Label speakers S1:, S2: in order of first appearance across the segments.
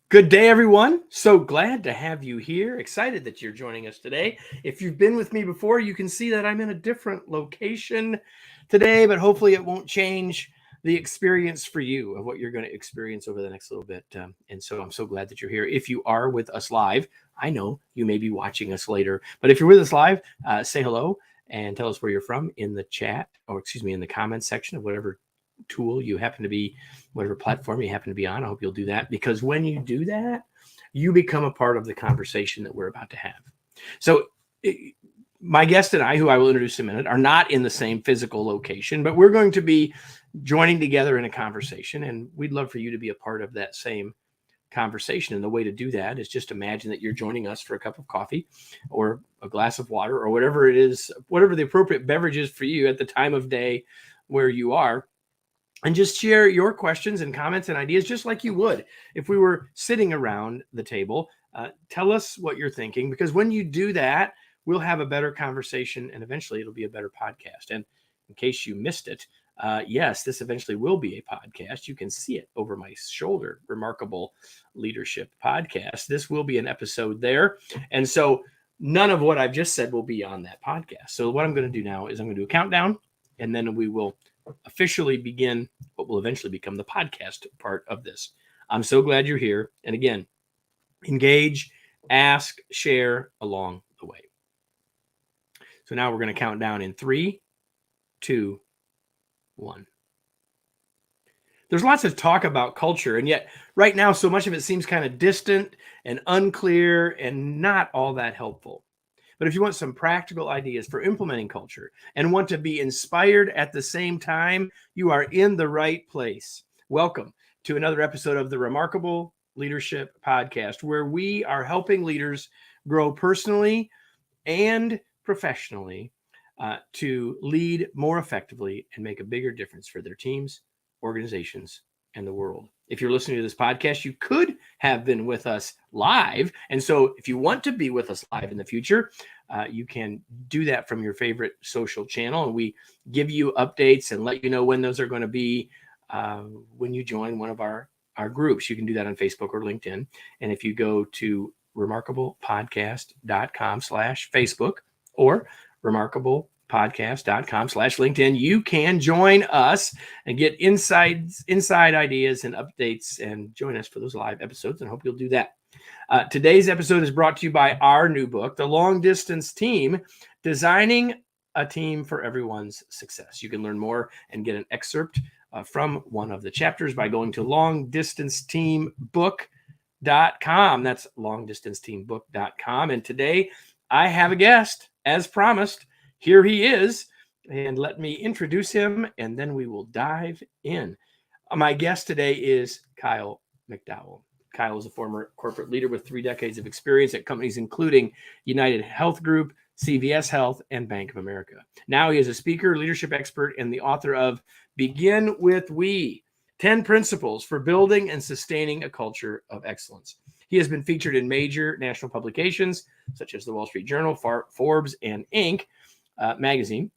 S1: Good day, everyone. So glad to have you here. Excited that you're joining us today. If you've been with me before, you can see that I'm in a different location today, but hopefully it won't change the experience for you of what you're going to experience over the next little bit. And so I'm so glad that you're here. If you are with us live, I know you may be watching us later, but if you're with us live, say hello and tell us where you're from in the chat, or excuse me, in the comments section of whatever tool you happen to be, whatever platform you happen to be on. I hope you'll do that, because when you do that, you become a part of the conversation that we're about to have. So my guest and I, who I will introduce in a minute, are not in the same physical location, but we're going to be joining together in a conversation, and we'd love for you to be a part of that same conversation. And the way to do that is just imagine that you're joining us for a cup of coffee or a glass of water or whatever it is, whatever the appropriate beverage is for you at the time of day where you are. And just share your questions and comments and ideas just like you would if we were sitting around the table. Tell us what you're thinking, because when you do that, we'll have a better conversation and eventually it'll be a better podcast. And in case you missed it, yes, this eventually will be a podcast. You can see it over my shoulder, Remarkable Leadership Podcast. This will be an episode there. And so none of what I've just said will be on that podcast. So what I'm going to do now is I'm going to do a countdown, and then we will officially begin what will eventually become the podcast part of this. I'm so glad you're here. And again, engage, ask, share along the way. So now we're going to count down in 3, 2, 1. There's lots of talk about culture, and yet right now, so much of it seems kind of distant and unclear and not all that helpful. But if you want some practical ideas for implementing culture and want to be inspired at the same time, you are in the right place. Welcome to another episode of the Remarkable Leadership Podcast, where we are helping leaders grow personally and professionally to lead more effectively and make a bigger difference for their teams, organizations, and the world. If you're listening to this podcast, you could have been with us live. And so if you want to be with us live in the future, you can do that from your favorite social channel. And we give you updates and let you know when those are going to be when you join one of our groups. You can do that on Facebook or LinkedIn. And if you go to remarkablepodcast.com/Facebook or remarkablepodcast.com/LinkedIn, you can join us and get inside ideas and updates and join us for those live episodes. And I hope you'll do that. Today's episode is brought to you by our new book, The Long Distance Team, Designing a Team for Everyone's Success. You can learn more and get an excerpt from one of the chapters by going to longdistanceteambook.com. That's longdistanceteambook.com. And today I have a guest, as promised. Here he is, and let me introduce him, and then we will dive in. My guest today is Kyle McDowell. Kyle is a former corporate leader with 3 decades of experience at companies including United Health Group, CVS Health, and Bank of America. Now he is a speaker, leadership expert, and the author of Begin With We, 10 Principles for Building and Sustaining a Culture of Excellence. He has been featured in major national publications such as the Wall Street Journal, Forbes, and Inc. Magazine.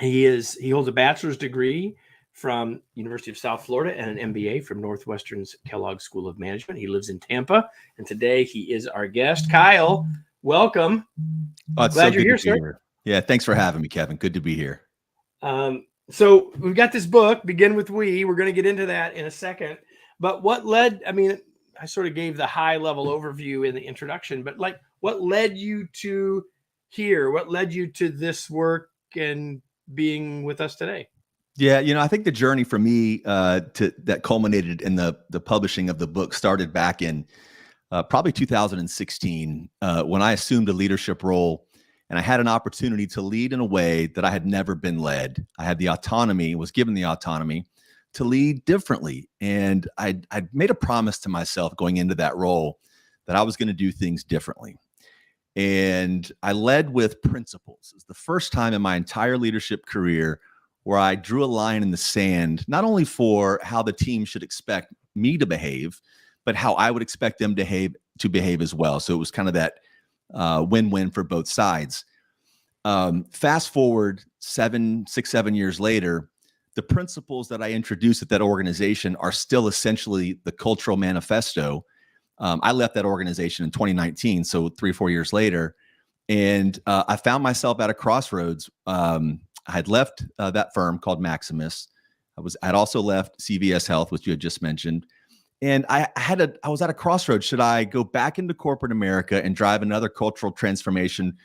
S1: He holds a bachelor's degree from University of South Florida and an MBA from Northwestern's Kellogg School of Management. He lives in Tampa, and today he is our guest. Kyle, welcome.
S2: Glad you're here, sir. Yeah, thanks for having me, Kevin. Good to be here.
S1: So we've got this book, Begin With We. We're going to get into that in a second. But what led, I sort of gave the high-level overview in the introduction, but what led you to here? What led you to this work and being with us today?
S2: Yeah, I think the journey for me that culminated in the publishing of the book started back in probably 2016 when I assumed a leadership role, and I had an opportunity to lead in a way that I had never been led. I had the autonomy, was given the autonomy to lead differently, and I'd made a promise to myself going into that role that I was going to do things differently. And I led with principles. It's the first time in my entire leadership career where I drew a line in the sand, not only for how the team should expect me to behave, but how I would expect them to behave as well. So it was kind of that win-win for both sides. Fast forward 7 years later, the principles that I introduced at that organization are still essentially the cultural manifesto I left that organization in 2019, so 3-4 years later, and I found myself at a crossroads. I had left that firm called Maximus. I'd also left CVS Health, which you had just mentioned, and I was at a crossroads. Should I go back into corporate America and drive another cultural transformation,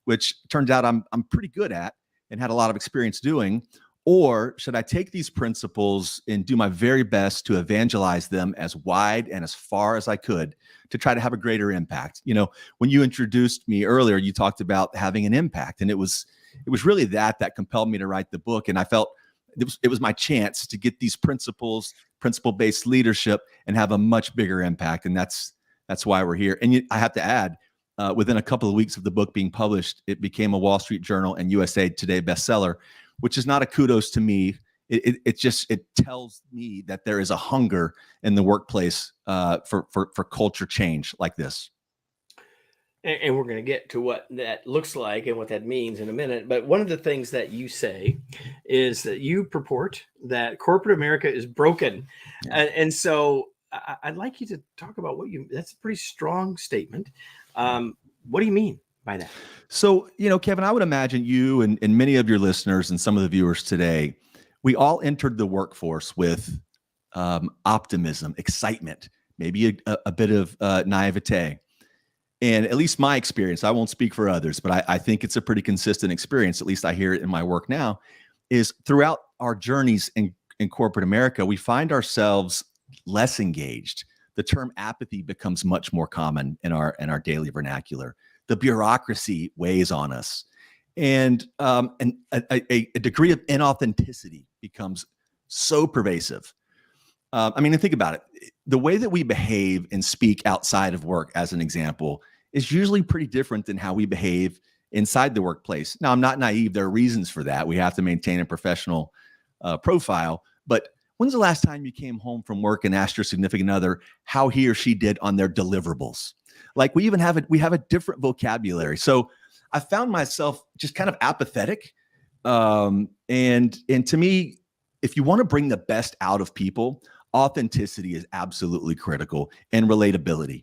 S2: which turns out I'm pretty good at and had a lot of experience doing? Or should I take these principles and do my very best to evangelize them as wide and as far as I could to try to have a greater impact? When you introduced me earlier, you talked about having an impact, and it was really that compelled me to write the book. And I felt it was my chance to get these principle-based leadership and have a much bigger impact. And that's why we're here. And I have to add, within a couple of weeks of the book being published, it became a Wall Street Journal and USA Today bestseller, which is not a kudos to me. It tells me that there is a hunger in the workplace for culture change like this.
S1: And we're going to get to what that looks like and what that means in a minute. But one of the things that you say is that you purport that corporate America is broken. Yeah. And so I'd like you to talk about that's a pretty strong statement. What do you mean by that?
S2: So, Kevin, I would imagine you and many of your listeners and some of the viewers today, we all entered the workforce with optimism, excitement, maybe a bit of naivete. And at least my experience, I won't speak for others, but I think it's a pretty consistent experience, at least I hear it in my work now, is throughout our journeys in corporate America, we find ourselves less engaged. The term apathy becomes much more common in our daily vernacular. The bureaucracy weighs on us, and a degree of inauthenticity becomes so pervasive. And think about it. The way that we behave and speak outside of work, as an example, is usually pretty different than how we behave inside the workplace. Now, I'm not naive. There are reasons for that. We have to maintain a professional profile. But when's the last time you came home from work and asked your significant other how he or she did on their deliverables? Like, we have a different vocabulary. So I found myself just kind of apathetic. And to me, if you want to bring the best out of people, authenticity is absolutely critical, and relatability.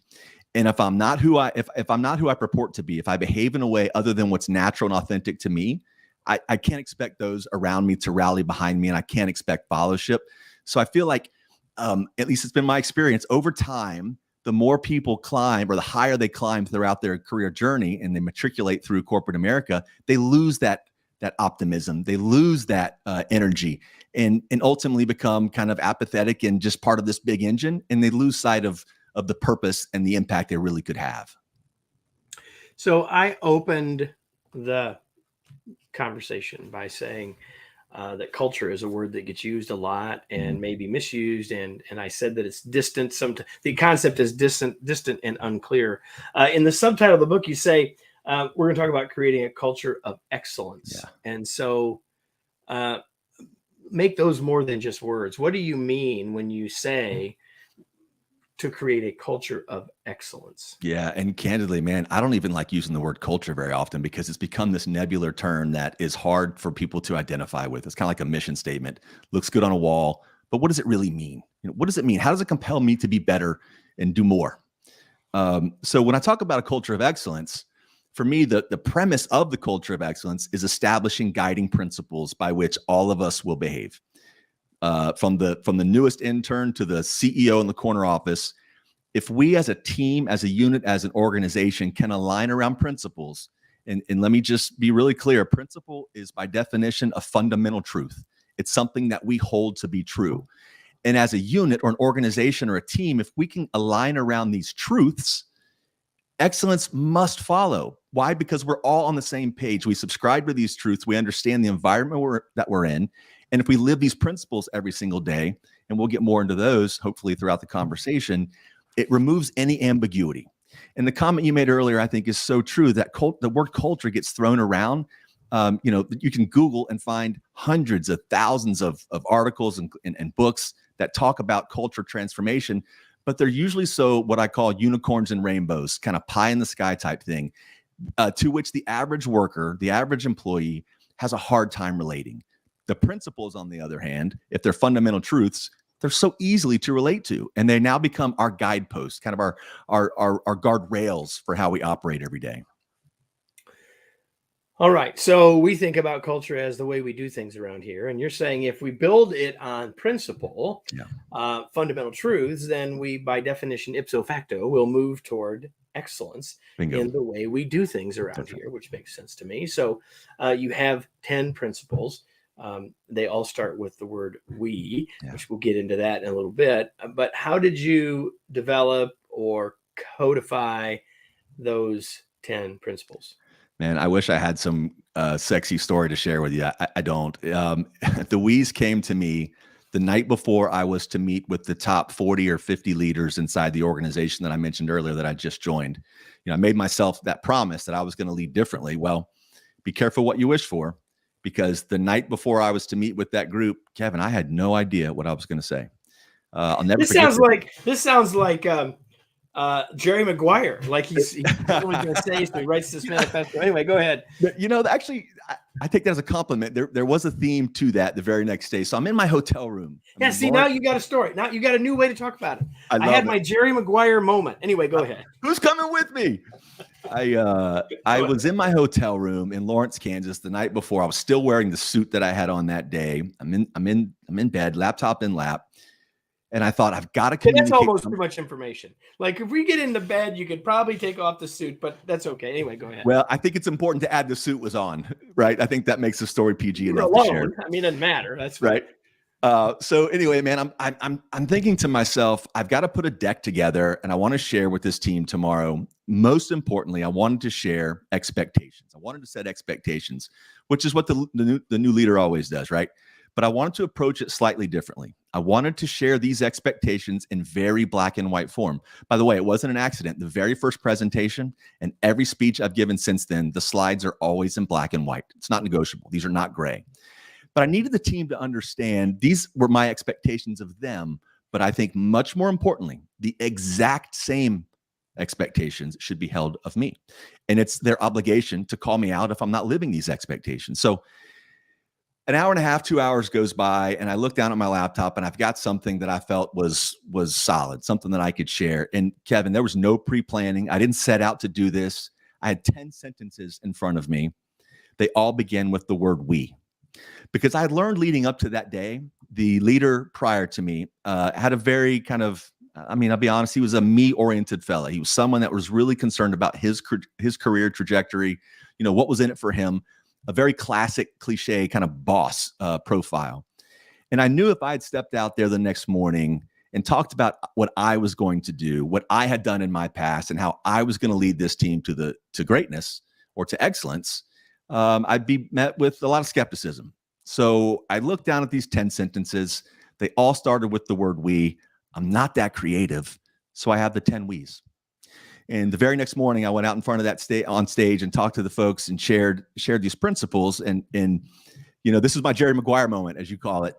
S2: And if I'm not who I purport to be, if I behave in a way other than what's natural and authentic to me, I can't expect those around me to rally behind me, and I can't expect followership. So I feel like, at least it's been my experience, over time, the more people climb, or the higher they climb throughout their career journey and they matriculate through corporate America, they lose that optimism, they lose that energy, and ultimately become kind of apathetic and just part of this big engine, and they lose sight of the purpose and the impact they really could have.
S1: So I opened the conversation by saying that culture is a word that gets used a lot and maybe misused, and I said that it's distant. The concept is distant and unclear. In the subtitle of the book, you say we're going to talk about creating a culture of excellence. Yeah. And so make those more than just words. What do you mean when you say to create a culture of excellence?
S2: Yeah. And candidly, man, I don't even like using the word culture very often, because it's become this nebular term that is hard for people to identify with. It's kind of like a mission statement. Looks good on a wall, but what does it really mean? What does it mean? How does it compel me to be better and do more? So when I talk about a culture of excellence, for me, the premise of the culture of excellence is establishing guiding principles by which all of us will behave. From the newest intern to the CEO in the corner office, if we as a team, as a unit, as an organization can align around principles, and let me just be really clear, principle is by definition a fundamental truth. It's something that we hold to be true. And as a unit or an organization or a team, if we can align around these truths, excellence must follow. Why? Because we're all on the same page. We subscribe to these truths. We understand the environment that we're in. And if we live these principles every single day, and we'll get more into those hopefully throughout the conversation, it removes any ambiguity. And the comment you made earlier, I think, is so true, that the word culture gets thrown around. You can Google and find hundreds of thousands of articles and books that talk about culture transformation, but they're usually what I call unicorns and rainbows, kind of pie in the sky type thing, to which the average worker, the average employee, has a hard time relating. The principles, on the other hand, if they're fundamental truths, They're so easily to relate to, and they now become our guideposts, kind of our guardrails for how we operate every day.
S1: All right. So we think about culture as the way we do things around here. And you're saying if we build it on principle,
S2: Yeah.
S1: fundamental truths, then we, by definition, ipso facto, will move toward excellence
S2: Bingo.
S1: in the way we do things around here, which makes sense to me. So you have 10 principles. They all start with the word we, which we'll get into that in a little bit. But how did you develop or codify those 10 principles?
S2: Man, I wish I had some sexy story to share with you. I don't. The wheeze came to me the night before I was to meet with the top 40 or 50 leaders inside the organization that I mentioned earlier that I just joined. I made myself that promise that I was going to lead differently. Well, be careful what you wish for, because the night before I was to meet with that group, Kevin, I had no idea what I was going to say. I'll never forget.
S1: This sounds like Jerry Maguire, like he's only going to say, so he writes this manifesto. Anyway, go ahead.
S2: Actually, I take that as a compliment. There was a theme to that the very next day. So I'm in my hotel room.
S1: Now you got a story. Now you got a new way to talk about it. I had my Jerry Maguire moment. Anyway, go ahead.
S2: Who's coming with me? I was in my hotel room in Lawrence, Kansas the night before. I was still wearing the suit that I had on that day. I'm in bed, laptop in lap. And I thought, I've got to communicate.
S1: That's almost too much information. Like, if we get into bed, you could probably take off the suit, but that's okay. Anyway, go ahead.
S2: Well, I think it's important to add the suit was on, right? I think that makes the story PG enough to share.
S1: I mean, it doesn't matter. That's
S2: right. So anyway, man, I'm thinking to myself, I've got to put a deck together, and I want to share with this team tomorrow. Most importantly, I wanted to share expectations. I wanted to set expectations, which is what the new leader always does, right? But I wanted to approach it slightly differently. I wanted to share these expectations in very black and white form. By the way, it wasn't an accident. The very first presentation and every speech I've given since then, the slides are always in black and white. It's not negotiable. These are not gray. But I needed the team to understand these were my expectations of them. But I think much more importantly, the exact same expectations should be held of me. And it's their obligation to call me out if I'm not living these expectations. So an hour and a half, 2 hours goes by, and I look down at my laptop, and I've got something that I felt was solid, something that I could share. And Kevin, there was no pre-planning. I didn't set out to do this. I had 10 sentences in front of me. They all begin with the word we. Because I had learned leading up to that day, the leader prior to me had a very kind of, I'll be honest, he was a me-oriented fella. He was someone that was really concerned about his career trajectory, what was in it for him. A very classic cliche kind of boss profile. And I knew if I had stepped out there the next morning and talked about what I was going to do, what I had done in my past, and how I was going to lead this team to greatness or to excellence, I'd be met with a lot of skepticism. So I looked down at these 10 sentences. They all started with the word we. I'm not that creative, so I have the 10 we's. And the very next morning, I went out in front of that on stage and talked to the folks and shared these principles. And this is my Jerry Maguire moment, as you call it.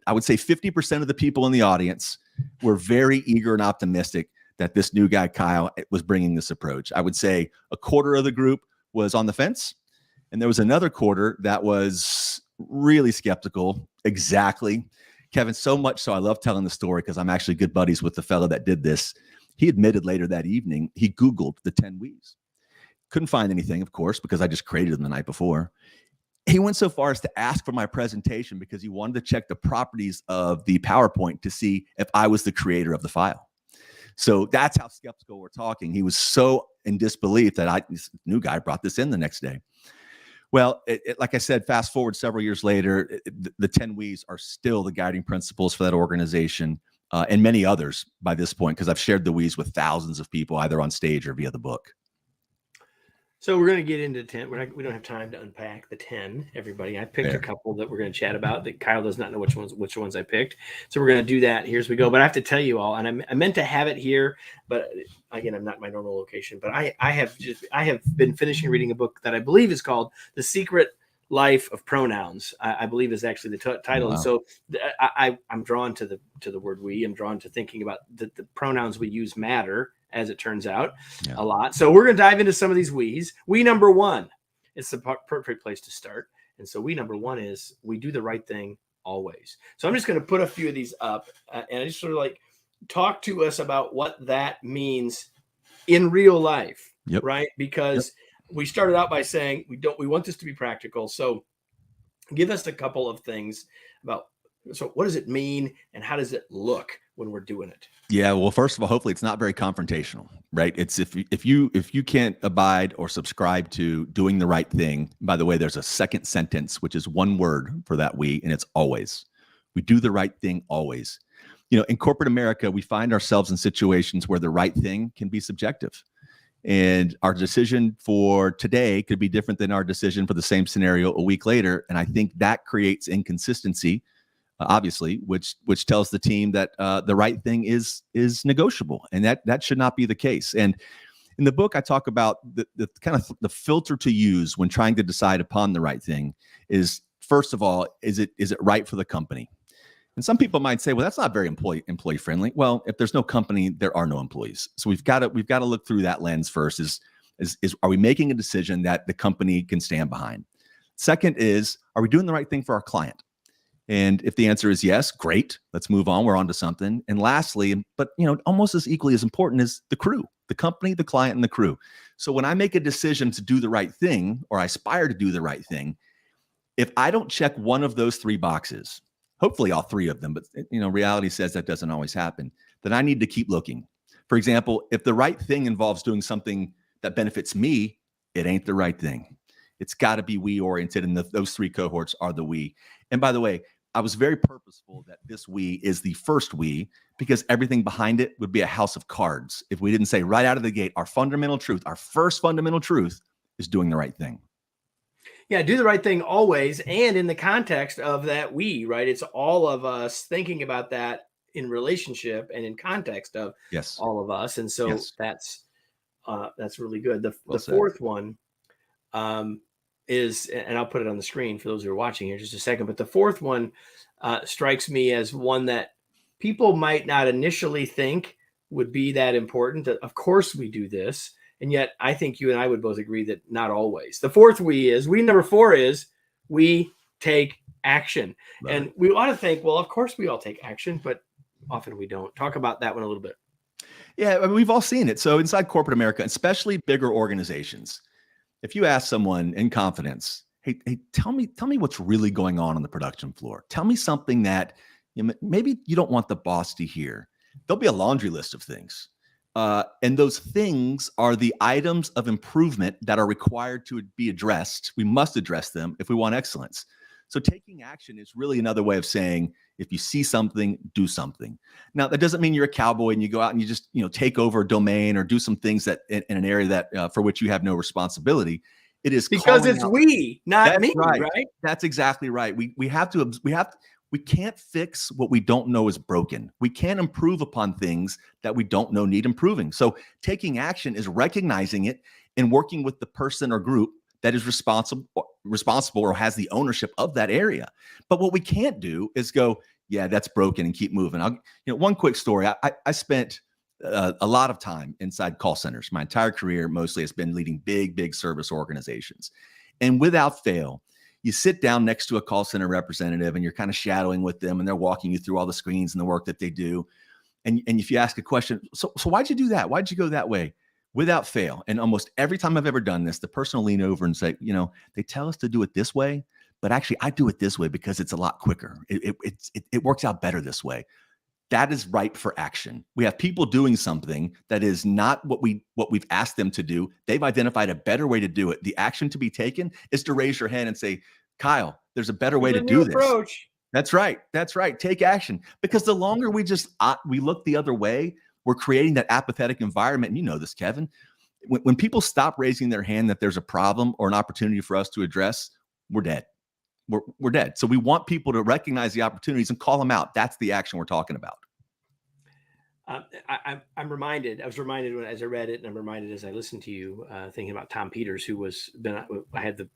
S2: I would say 50% of the people in the audience were very eager and optimistic that this new guy, Kyle, was bringing this approach. I would say a quarter of the group was on the fence, and there was another quarter that was really skeptical. Exactly, Kevin, so much so I love telling the story because I'm actually good buddies with the fellow that did this. He admitted later that evening, he Googled the 10 we's. Couldn't find anything, of course, because I just created them the night before. He went so far as to ask for my presentation because he wanted to check the properties of the PowerPoint to see if I was the creator of the file. So that's how skeptical we're talking. He was so in disbelief that this new guy brought this in the next day. Well, like I said, fast forward several years later, the 10 we's are still the guiding principles for that organization. And many others by this point, because I've shared the we's with thousands of people, either on stage or via the book.
S1: So we're going to get into 10. We don't have time to unpack the 10, everybody. I picked a couple that we're going to chat about that Kyle does not know which ones I picked. So we're going to do that. Here's we go. But I have to tell you all, and I meant to have it here, but again, I'm not in my normal location. But I have been finishing reading a book that I believe is called The Secret Life of Pronouns, I believe is actually the title. Wow. And so I'm drawn to the word we. I'm drawn to thinking about the pronouns we use matter, as it turns out, a lot. So we're going to dive into some of these we's. We number one, it's the perfect place to start. And so we number one is we do the right thing always. So I'm just going to put a few of these up and I just sort of like talk to us about what that means in real life,
S2: Yep.
S1: right?
S2: Yep.
S1: Because we started out by saying we want this to be practical. So give us a couple of things about, so what does it mean and how does it look when we're doing it?
S2: Yeah, well, first of all, hopefully it's not very confrontational, right? It's if you can't abide or subscribe to doing the right thing. By the way, there's a second sentence which is one word for that we, and it's always. We do the right thing always. You know, in corporate America, we find ourselves in situations where the right thing can be subjective. And our decision for today could be different than our decision for the same scenario a week later. And I think that creates inconsistency, obviously, which tells the team that the right thing is negotiable, and that should not be the case. And in the book, I talk about the kind of the filter to use when trying to decide upon the right thing is, first of all, is it right for the company? And some people might say, well, that's not very employee friendly. Well, if there's no company, there are no employees. So we've got to look through that lens first. Is are we making a decision that the company can stand behind? Second is, are we doing the right thing for our client? And if the answer is yes, great. Let's move on. We're on to something. And lastly, but almost as equally as important, is the crew, the company, the client, and the crew. So when I make a decision to do the right thing, or I aspire to do the right thing, if I don't check one of those three boxes, hopefully all three of them, but reality says that doesn't always happen, then I need to keep looking. For example, if the right thing involves doing something that benefits me, it ain't the right thing. It's got to be we oriented, and those three cohorts are the we. And by the way, I was very purposeful that this we is the first we, because everything behind it would be a house of cards if we didn't say right out of the gate, our fundamental truth, our first fundamental truth is doing the right thing.
S1: Yeah, do the right thing always, and in the context of that we, right? It's all of us thinking about that in relationship and in context of all of us. And so that's really good. The fourth one is, and I'll put it on the screen for those who are watching here in just a second, but the fourth one strikes me as one that people might not initially think would be that important. Of course we do this. And yet I think you and I would both agree that not always. The fourth we number 4 is we take action. And we ought to think, well, of course we all take action, but often we don't. Talk about that one a little bit.
S2: Yeah, I mean, we've all seen it. So inside corporate America, especially bigger organizations, if you ask someone in confidence, hey, tell me what's really going on the production floor. Tell me something that maybe you don't want the boss to hear. There'll be a laundry list of things. And those things are the items of improvement that are required to be addressed. We must address them if we want excellence. So taking action is really another way of saying, if you see something, do something. Now, that doesn't mean you're a cowboy and you go out and you just take over a domain or do some things that in an area that for which you have no responsibility. It is
S1: because it's we, not me, right?
S2: That's exactly right. We can't fix what we don't know is broken. We can't improve upon things that we don't know need improving. So taking action is recognizing it and working with the person or group that is responsible or has the ownership of that area. But what we can't do is go, yeah, that's broken, and keep moving. One quick story. I spent a lot of time inside call centers. My entire career mostly has been leading big service organizations. And without fail, you sit down next to a call center representative and you're kind of shadowing with them, and they're walking you through all the screens and the work that they do. And if you ask a question, so why'd you do that? Why'd you go that way? Without fail, and almost every time I've ever done this, the person will lean over and say, they tell us to do it this way, but actually I do it this way because it's a lot quicker. It works out better this way. That is ripe for action. We have people doing something that is not what we've asked them to do. They've identified a better way to do it. The action to be taken is to raise your hand and say, Kyle, there's a better way to do this.
S1: Approach.
S2: That's right. Take action. Because the longer we look the other way, we're creating that apathetic environment. And you know this, Kevin. When people stop raising their hand that there's a problem or an opportunity for us to address, we're dead. We're dead. So we want people to recognize the opportunities and call them out. That's the action we're talking about.
S1: I'm reminded. I was reminded as I read it, and I'm reminded as I listened to you, thinking about Tom Peters, who I had the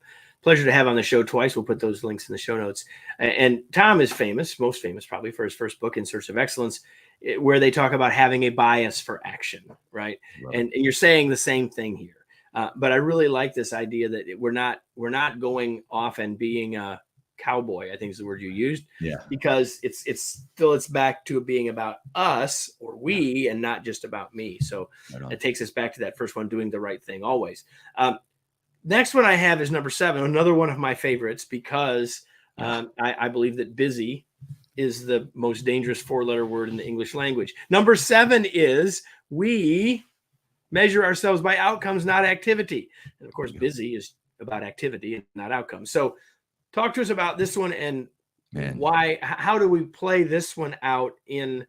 S1: pleasure to have on the show twice. We'll put those links in the show notes. And Tom is most famous probably for his first book, In Search of Excellence, where they talk about having a bias for action, right? And you're saying the same thing here. But I really like this idea that we're not going off and being cowboy, I think is the word you used,
S2: Yeah.
S1: because it's back to it being about us or we and not just about me. So it takes us back to that first one, doing the right thing always. Next one I have is number 7, another one of my favorites, because I believe that busy is the most dangerous 4-letter word in the English language. Number 7 is we measure ourselves by outcomes, not activity. And of course, busy is about activity and not outcomes. So talk to us about this one and how do we play this one out in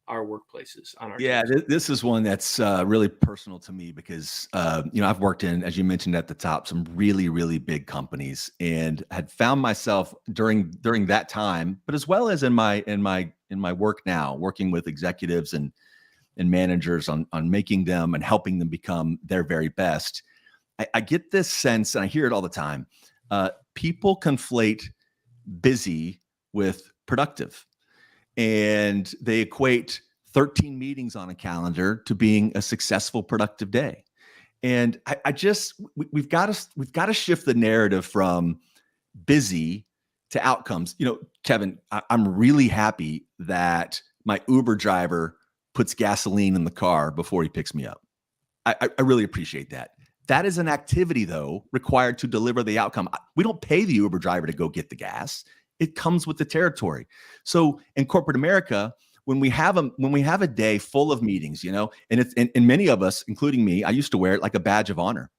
S1: our workplaces on our teams?
S2: This is one that's really personal to me because I've worked in, as you mentioned at the top, some really, really big companies, and had found myself during that time, but as well as in my work now, working with executives and managers on making them and helping them become their very best. I get this sense, and I hear it all the time. People conflate busy with productive, and they equate 13 meetings on a calendar to being a successful, productive day. And we've got to shift the narrative from busy to outcomes. Kevin, I'm really happy that my Uber driver puts gasoline in the car before he picks me up. I really appreciate that. That is an activity, though, required to deliver the outcome. We don't pay the Uber driver to go get the gas. It comes with the territory. So in corporate America, when we have a day full of meetings, and many of us, including me, I used to wear it like a badge of honor.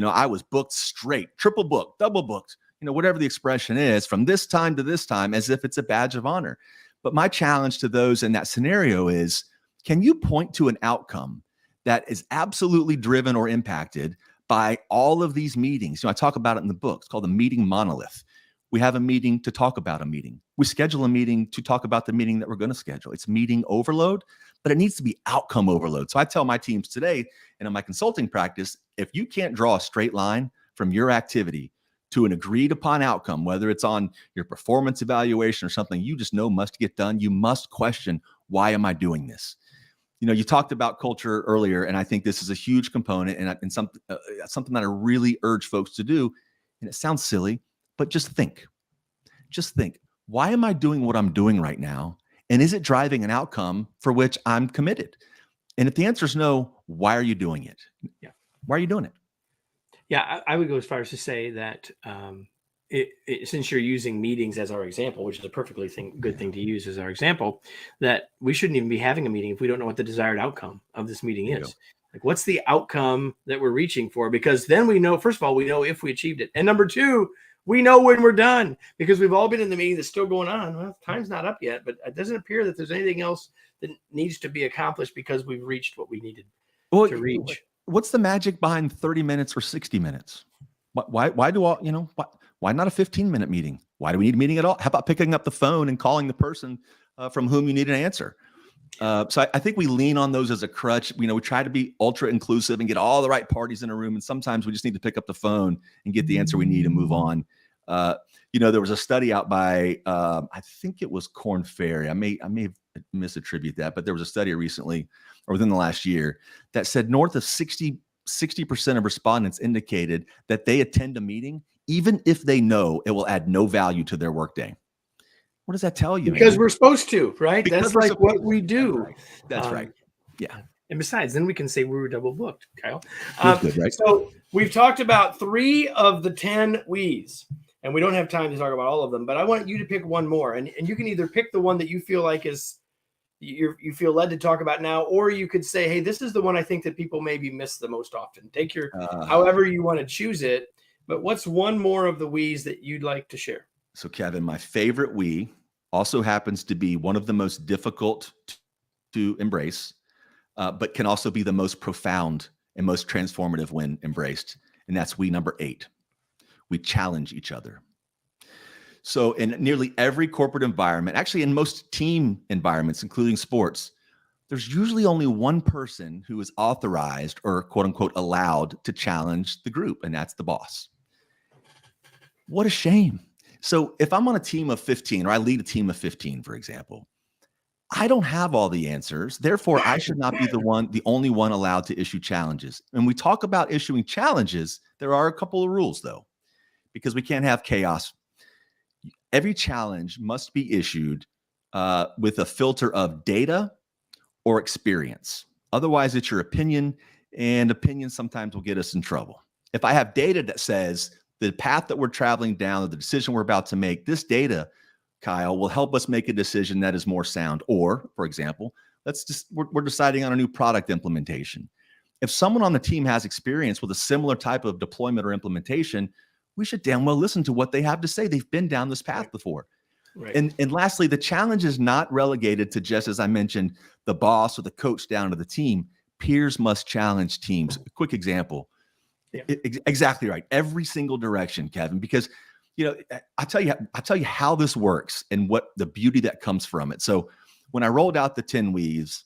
S2: I was booked straight, triple booked, double booked, whatever the expression is, from this time to this time, as if it's a badge of honor. But my challenge to those in that scenario is, can you point to an outcome that is absolutely driven or impacted by all of these meetings? I talk about it in the book. It's called the meeting monolith. We have a meeting to talk about a meeting. We schedule a meeting to talk about the meeting that we're going to schedule. It's meeting overload, but it needs to be outcome overload. So I tell my teams today, and in my consulting practice, if you can't draw a straight line from your activity to an agreed upon outcome, whether it's on your performance evaluation or something you just know must get done, you must question, why am I doing this? You talked about culture earlier, and I think this is a huge component and something that I really urge folks to do. And it sounds silly, but just think, why am I doing what I'm doing right now? And is it driving an outcome for which I'm committed? And if the answer is no, why are you doing it?
S1: Yeah.
S2: Why are you doing it?
S1: Yeah, I would go as far as to say that since you're using meetings as our example, which is a perfectly good thing to use as our example, that we shouldn't even be having a meeting if we don't know what the desired outcome of this meeting is. Like, what's the outcome that we're reaching for? Because then we know, first of all, we know if we achieved it. And number 2, we know when we're done, because we've all been in the meeting that's still going on. Well, time's not up yet, but it doesn't appear that there's anything else that needs to be accomplished because we've reached what we needed to reach.
S2: What's the magic behind 30 minutes or 60 minutes? Why not a 15-minute meeting? Why do we need a meeting at all? How about picking up the phone and calling the person from whom you need an answer? So I think we lean on those as a crutch. We try to be ultra inclusive and get all the right parties in a room. And sometimes we just need to pick up the phone and get the answer we need and move on. There was a study out by, I think it was Korn Ferry. I may misattribute that, but there was a study recently or within the last year that said north of 60% of respondents indicated that they attend a meeting even if they know it will add no value to their workday. What does that tell you?
S1: Because we're supposed to, right? That's like what we do.
S2: That's right. Yeah.
S1: And besides, then we can say we were double booked, Kyle.
S2: Good, right?
S1: So we've talked about 3 of the 10 we's, and we don't have time to talk about all of them, but I want you to pick one more. And you can either pick the one that you feel like is you feel led to talk about now, or you could say, hey, this is the one I think that people maybe miss the most often. Take your however you want to choose it. But what's one more of the we's that you'd like to share?
S2: So, Kevin, my favorite we also happens to be one of the most difficult to embrace, but can also be the most profound and most transformative when embraced. And that's we number 8. We challenge each other. So in nearly every corporate environment, actually in most team environments, including sports, there's usually only one person who is authorized or quote unquote allowed to challenge the group, and that's the boss. What a shame. So if I'm on a team of 15, or I lead a team of 15, for example, I don't have all the answers. Therefore, I should not be the only one allowed to issue challenges. When we talk about issuing challenges, there are a couple of rules, though, because we can't have chaos. every challenge must be issued with a filter of data or experience. Otherwise, it's your opinion, and opinion sometimes will get us in trouble. If I have data that says the path that we're traveling down, or the decision we're about to make, this data, Kyle, will help us make a decision that is more sound. Or, for example, we're deciding on a new product implementation. If someone on the team has experience with a similar type of deployment or implementation, we should damn well listen to what they have to say. They've been down this path before.
S1: Right.
S2: And lastly, the challenge is not relegated to just, as I mentioned, the boss or the coach down to the team. Peers must challenge teams. A quick example.
S1: Yeah.
S2: Exactly right. Every single direction, Kevin, because I'll tell you how this works and what the beauty that comes from it. So when I rolled out the 10 We's,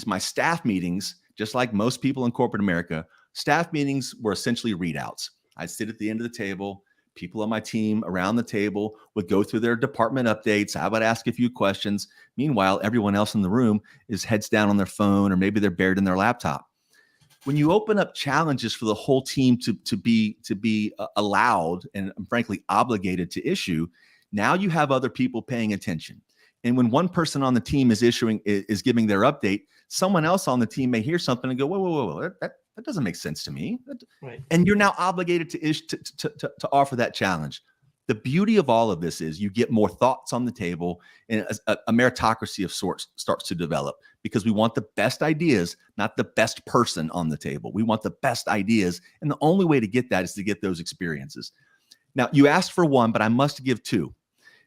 S2: my staff meetings, just like most people in corporate America, staff meetings were essentially readouts. I'd sit at the end of the table. People on my team around the table would go through their department updates. I would ask a few questions. Meanwhile, everyone else in the room is heads down on their phone, or maybe they're buried in their laptop. When you open up challenges for the whole team to be allowed and frankly obligated to issue, now you have other people paying attention. And when one person on the team is giving their update, someone else on the team may hear something and go, whoa, that doesn't make sense to me.
S1: Right.
S2: And you're now obligated to offer that challenge. The beauty of all of this is you get more thoughts on the table, and a meritocracy of sorts starts to develop, because we want the best ideas, not the best person on the table. We want the best ideas. And the only way to get that is to get those experiences. Now, you asked for one, but I must give two,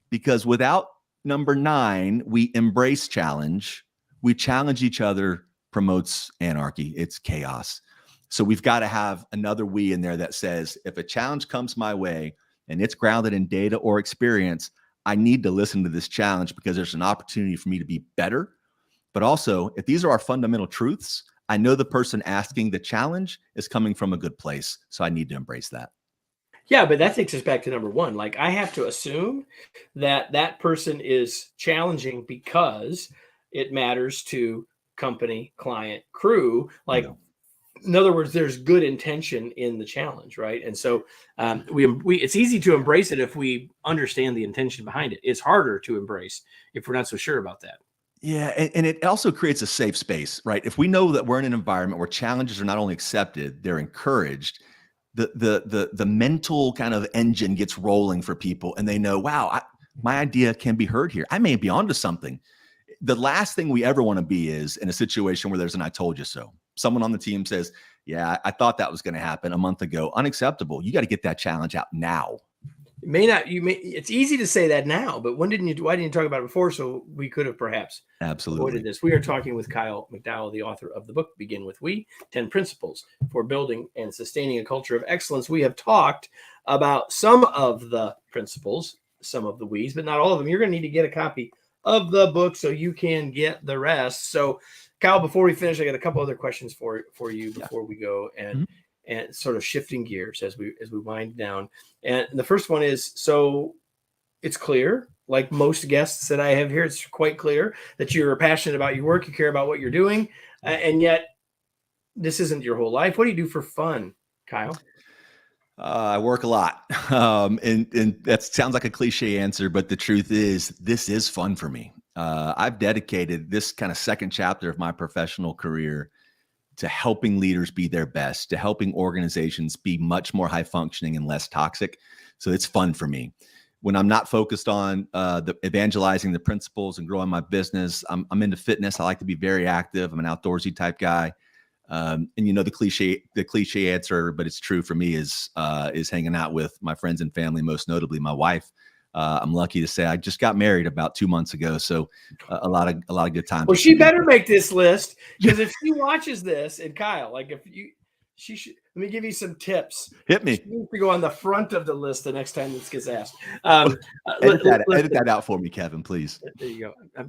S2: because without number 9, we embrace challenge. We challenge each other, promotes anarchy. It's chaos. So we've got to have another we in there that says, if a challenge comes my way and it's grounded in data or experience, I need to listen to this challenge because there's an opportunity for me to be better. But also, if these are our fundamental truths, I know the person asking the challenge is coming from a good place. So I need to embrace that.
S1: Yeah, but that takes us back to number 1. Like, I have to assume that that person is challenging because it matters to company, client, crew. Like, in other words, there's good intention in the challenge, right? And so it's easy to embrace it if we understand the intention behind it. It's harder to embrace if we're not so sure about that.
S2: Yeah, and it also creates a safe space, right? If we know that we're in an environment where challenges are not only accepted, they're encouraged, the mental kind of engine gets rolling for people, and they know, wow, my idea can be heard here. I may be onto something. The last thing we ever want to be is in a situation where there's an "I told you so." Someone on the team says, "Yeah, I thought that was going to happen a month ago." Unacceptable. You got to get that challenge out now.
S1: It's easy to say that now, but why didn't you talk about it before? So we could have perhaps avoided this. We are talking with Kyle McDowell, the author of the book, Begin With We, 10 Principles for Building and Sustaining a Culture of Excellence. We have talked about some of the principles, some of the we's, but not all of them. You're going to need to get a copy of the book so you can get the rest. So Kyle, before we finish, I got a couple other questions for you before we go, and sort of shifting gears as we wind down. And the first one is, so it's clear, like most guests that I have here, it's quite clear that you're passionate about your work, you care about what you're doing, and yet this isn't your whole life. What do you do for fun, Kyle?
S2: I work a lot. And that sounds like a cliche answer, but the truth is, this is fun for me. I've dedicated this kind of second chapter of my professional career to helping leaders be their best, to helping organizations be much more high functioning and less toxic. So it's fun for me. When I'm not focused on evangelizing the principles and growing my business, I'm into fitness. I like to be very active. I'm an outdoorsy type guy. And the cliche answer, but it's true for me, is hanging out with my friends and family, most notably my wife. I'm lucky to say I just got married about 2 months ago, so a lot of good times.
S1: Well, she better make this list, because if she watches this, and Kyle, like she should. Let me give you some tips.
S2: Hit me.
S1: She needs to go on the front of the list the next time this gets asked.
S2: Edit that out for me, Kevin, please.
S1: There you go.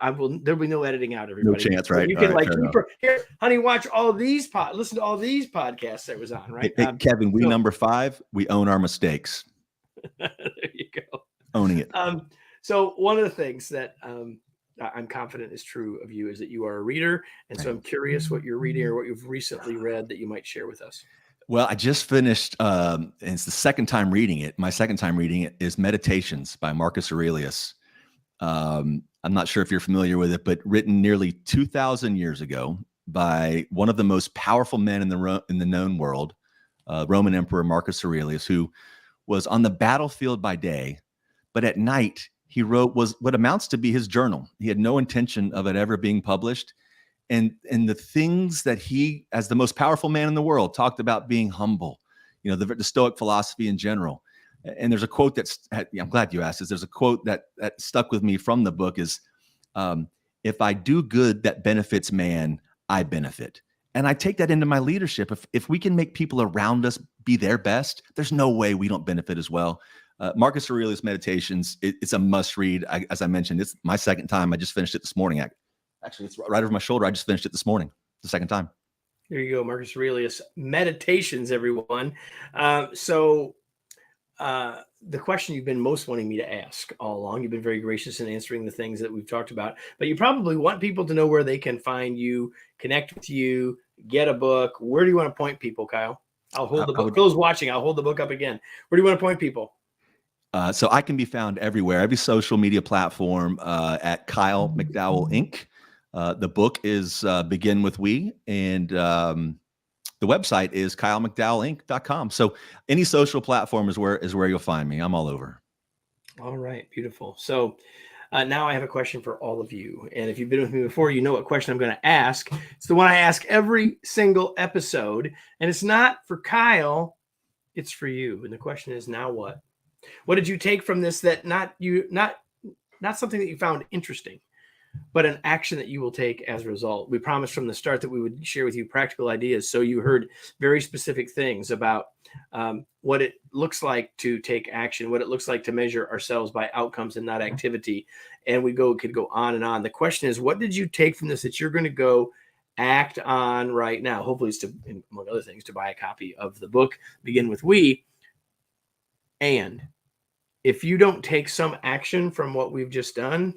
S1: I will. There'll be no editing out, everybody.
S2: No chance, right?
S1: So you can here, honey. Watch all these listen to all these podcasts that was on, right?
S2: Hey, Kevin, number 5. We own our mistakes.
S1: There you go.
S2: Owning it.
S1: So one of the things that I'm confident is true of you is that you are a reader. And so I'm curious what you're reading or what you've recently read that you might share with us.
S2: Well, I just finished, and it's the second time reading it. My second time reading it is Meditations by Marcus Aurelius. I'm not sure if you're familiar with it, but written nearly 2,000 years ago by one of the most powerful men in the known world, Roman Emperor Marcus Aurelius, who was on the battlefield by day, but at night he wrote was what amounts to be his journal. He had no intention of it ever being published. And the things that he, as the most powerful man in the world, talked about being humble, the Stoic philosophy in general. And there's a quote that's, I'm glad you asked this. There's a quote that stuck with me from the book is, if I do good that benefits man, I benefit. And I take that into my leadership. If we can make people around us be their best, there's no way we don't benefit as well. Marcus Aurelius Meditations, it's a must read. As I mentioned, it's my second time. I just finished it this morning. Actually, it's right over my shoulder. I just finished it this morning, the second time.
S1: There you go, Marcus Aurelius Meditations, everyone. The question you've been most wanting me to ask all along, you've been very gracious in answering the things that we've talked about, but you probably want people to know where they can find you, connect with you, get a book. Where do you want to point people, Kyle? I'll hold the book. Those watching, I'll hold the book up again. Where do you want to point people?
S2: So I can be found everywhere, every social media platform at Kyle McDowell Inc. The book is Begin With We, and the website is kylemcdowellinc.com. So any social platform is where you'll find me. I'm all over.
S1: All right, beautiful. So now I have a question for all of you. And if you've been with me before, you know what question I'm going to ask. It's the one I ask every single episode. And it's not for Kyle, it's for you. And the question is, now what? What did you take from this that not something that you found interesting, but an action that you will take as a result? We promised from the start that we would share with you practical ideas. So you heard very specific things about what it looks like to take action, what it looks like to measure ourselves by outcomes and not activity. And could go on and on. The question is, what did you take from this that you're going to go act on right now? Hopefully it's among other things, to buy a copy of the book, Begin With We. And if you don't take some action from what we've just done,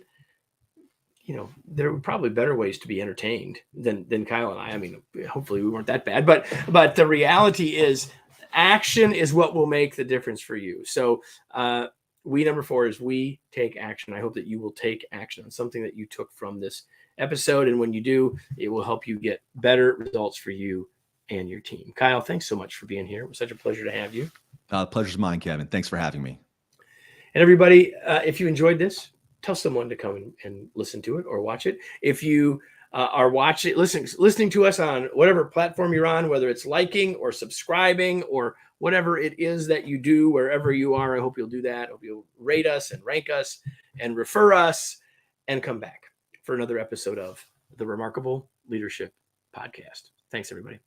S1: there were probably better ways to be entertained than Kyle and I. I mean, hopefully we weren't that bad, but the reality is action is what will make the difference for you. So number 4 is we take action. I hope that you will take action on something that you took from this episode. And when you do, it will help you get better results for you and your team. Kyle, thanks so much for being here. It was such a pleasure to have you.
S2: Pleasure's mine, Kevin. Thanks for having me.
S1: And everybody, if you enjoyed this, tell someone to come and listen to it or watch it. If you are listening to us on whatever platform you're on, whether it's liking or subscribing or whatever it is that you do, wherever you are, I hope you'll do that. I hope you'll rate us and rank us and refer us and come back for another episode of the Remarkable Leadership Podcast. Thanks, everybody.